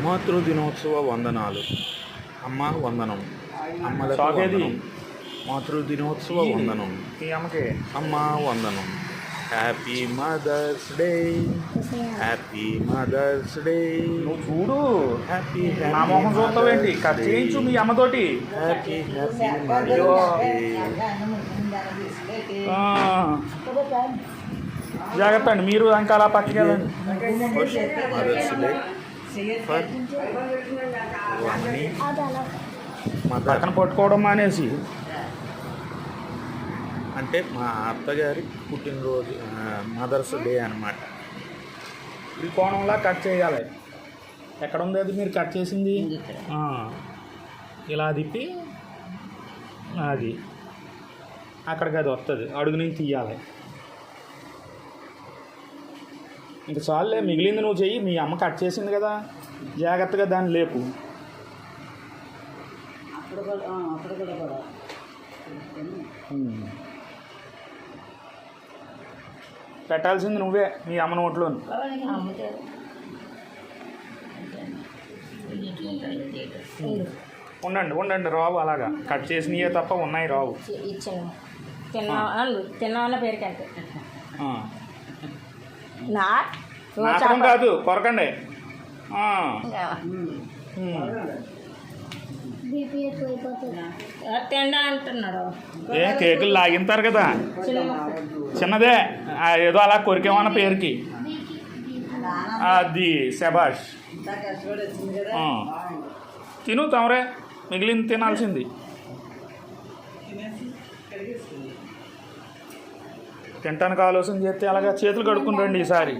మాతృదినోత్సవ వందనాలు. అమ్మ వందనం. అమ్మలకు వందనం. మాతృదినోత్సవ వందనం. అమ్మ వందనం. Happy mother's day. Happy mother's day. నువ్వు చూడు, హ్యాపీ నా మొహం చూస్తావేంటి? కట్ చేయించు మీ అమ్మతోటి. హ్యాపీ హ్యాపీ జాగ్రత్త అండి, మీరు ఇంకా అలా పక్కకి వెళ్ళండి. మదర్స్ డే ఫర్ పక్కన పట్టుకోవడం మానేసి. అంటే మా అత్తగారి పుట్టినరోజు మదర్స్ డే అన్నమాట. ఈ కోణంలా కట్ చేయాలి. ఎక్కడ ఉంది అది మీరు కట్ చేసింది? ఇలా తిప్పి అది అక్కడికి అది వస్తుంది, అడుగు నుంచి తీయాలి. ఇంక చాలులే, మిగిలింది నువ్వు చెయ్యి. మీ అమ్మ కట్ చేసింది కదా, జాగ్రత్తగా దాన్ని లేపు. పెట్టాల్సింది నువ్వే మీ అమ్మ నోట్లో. ఉండండి ఉండండి, రావు అలాగా కట్ చేసినయే తప్ప ఉన్నాయి రావు. తిన్నామన్న పేరుకి అంతే. నాటకం కాదు, కొరకండి. తిండా అంటున్నాడు. ఏ కేకులు లాగింతారు కదా, చిన్నదే ఏదో అలా కొరికేమన్న పేరుకి. అది శబాష్. తిను తమరే, మిగిలింది తినాల్సింది. తింటానికి ఆలోచన చేస్తే అలాగా చేతులు కడుక్కుని రండి ఈసారి.